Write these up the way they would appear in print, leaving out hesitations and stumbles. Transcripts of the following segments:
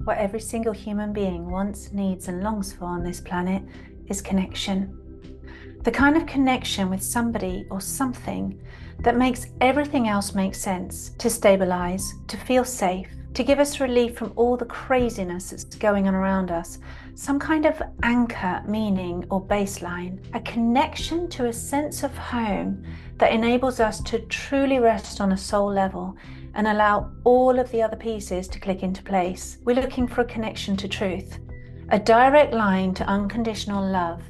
What every single human being wants, needs, and longs for on this planet is connection. The kind of connection with somebody or something that makes everything else make sense, to stabilize, to feel safe, to give us relief from all the craziness that's going on around us, some kind of anchor, meaning, or baseline, a connection to a sense of home that enables us to truly rest on a soul level and allow all of the other pieces to click into place. We're looking for a connection to truth, a direct line to unconditional love,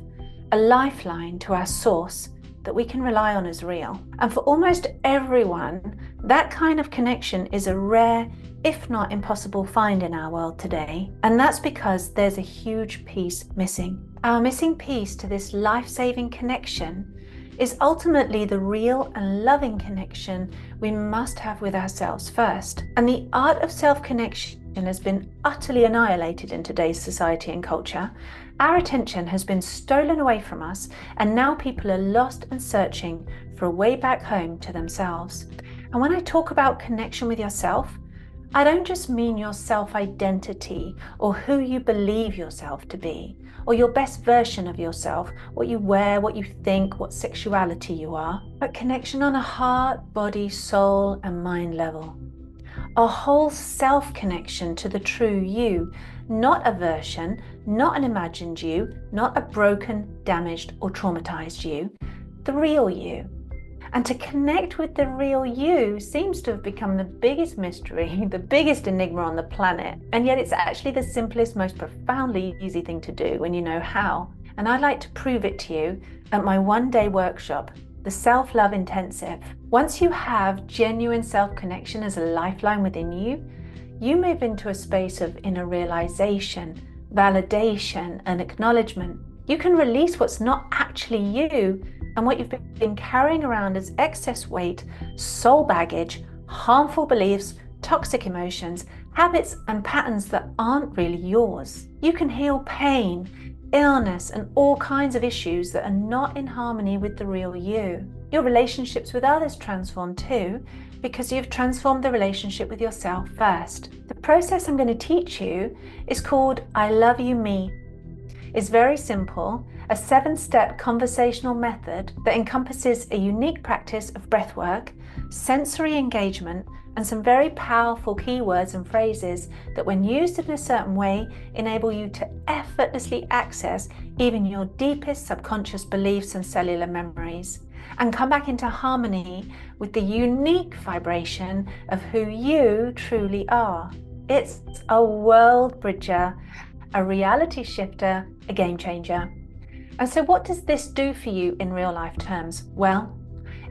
a lifeline to our source that we can rely on as real. And for almost everyone, that kind of connection is a rare, if not impossible, find in our world today. And that's because there's a huge piece missing. Our missing piece to this life-saving connection is ultimately the real and loving connection we must have with ourselves first. And the art of self-connection has been utterly annihilated in today's society and culture. Our attention has been stolen away from us, and now people are lost and searching for a way back home to themselves. And when I talk about connection with yourself, I don't just mean your self-identity or who you believe yourself to be, or your best version of yourself, what you wear, what you think, what sexuality you are, but connection on a heart, body, soul, and mind level. A whole self-connection to the true you, not a version, not an imagined you, not a broken, damaged, or traumatized you, the real you. And to connect with the real you seems to have become the biggest mystery, the biggest enigma on the planet. And yet it's actually the simplest, most profoundly easy thing to do when you know how. And I'd like to prove it to you at my one-day workshop, the Self-Love Intensive. Once you have genuine self-connection as a lifeline within you, you move into a space of inner realization, validation, and acknowledgement. You can release what's not actually you and what you've been carrying around as excess weight, soul baggage, harmful beliefs, toxic emotions, habits, and patterns that aren't really yours. You can heal pain, illness, and all kinds of issues that are not in harmony with the real you. Your relationships with others transform too, because you've transformed the relationship with yourself first. The process I'm going to teach you is called I Love You Me. It's very simple, a 7-step conversational method that encompasses a unique practice of breathwork, sensory engagement, and some very powerful keywords and phrases that, when used in a certain way, enable you to effortlessly access even your deepest subconscious beliefs and cellular memories, and come back into harmony with the unique vibration of who you truly are. It's a world bridger, a reality shifter, a game changer. And so what does this do for you in real life terms? Well,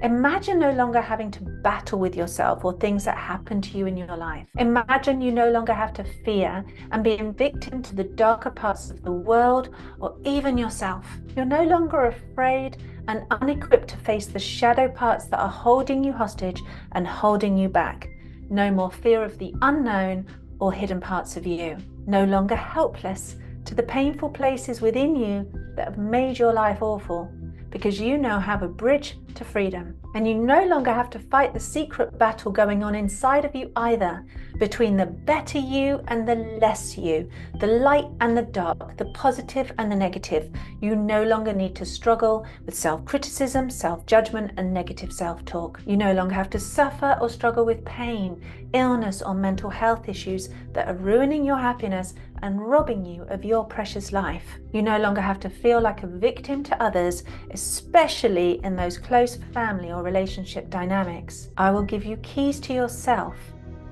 imagine no longer having to battle with yourself or things that happen to you in your life. Imagine you no longer have to fear and being victim to the darker parts of the world or even yourself. You're no longer afraid and unequipped to face the shadow parts that are holding you hostage and holding you back. No more fear of the unknown or hidden parts of you. No longer helpless to the painful places within you that have made your life awful, because you now have a bridge to freedom. And you no longer have to fight the secret battle going on inside of you either, between the better you and the less you, the light and the dark, the positive and the negative. You no longer need to struggle with self-criticism, self-judgment, and negative self-talk. You no longer have to suffer or struggle with pain, illness, or mental health issues that are ruining your happiness and robbing you of your precious life. You no longer have to feel like a victim to others, especially in those close family or relationship dynamics. I will give you keys to yourself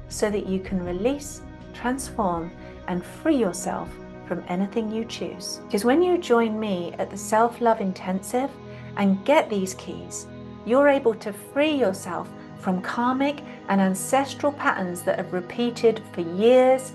so that you can release, transform, and free yourself from anything you choose. Because when you join me at the Self-Love Intensive and get these keys, you're able to free yourself from karmic and ancestral patterns that have repeated for years,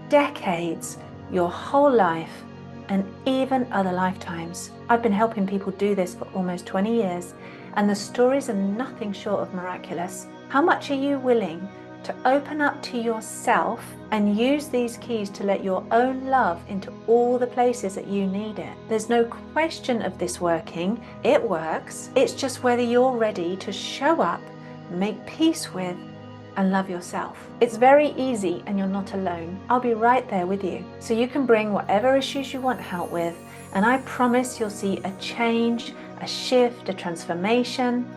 decades, your whole life, and even other lifetimes. I've been helping people do this for almost 20 years, and the stories are nothing short of miraculous. How much are you willing to open up to yourself and use these keys to let your own love into all the places that you need it? There's no question of this working. It works. It's just whether you're ready to show up, make peace with, and love yourself. It's very easy and you're not alone. I'll be right there with you. So you can bring whatever issues you want help with, and I promise you'll see a change, a shift, a transformation.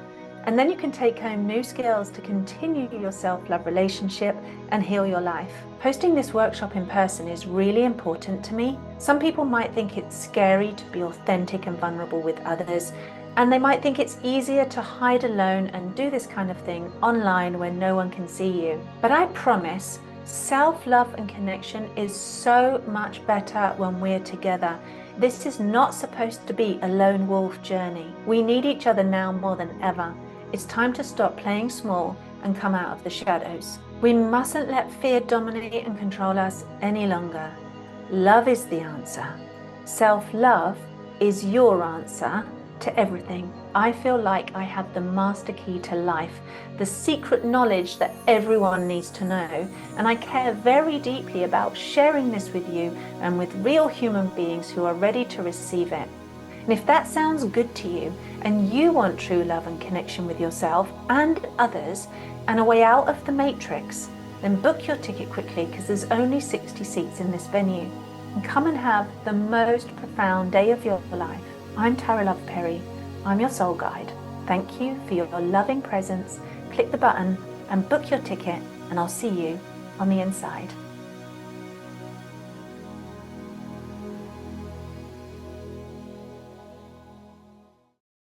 And then you can take home new skills to continue your self-love relationship and heal your life. Hosting this workshop in person is really important to me. Some people might think it's scary to be authentic and vulnerable with others, and they might think it's easier to hide alone and do this kind of thing online where no one can see you. But I promise, self-love and connection is so much better when we're together. This is not supposed to be a lone wolf journey. We need each other now more than ever. It's time to stop playing small and come out of the shadows. We mustn't let fear dominate and control us any longer. Love is the answer. Self-love is your answer to everything. I feel like I have the master key to life, the secret knowledge that everyone needs to know, and I care very deeply about sharing this with you and with real human beings who are ready to receive it. And if that sounds good to you and you want true love and connection with yourself and others and a way out of the matrix, then book your ticket quickly, because there's only 60 seats in this venue. And come and have the most profound day of your life. I'm Tara Love Perry. I'm your soul guide. Thank you for your loving presence. Click the button and book your ticket, and I'll see you on the inside.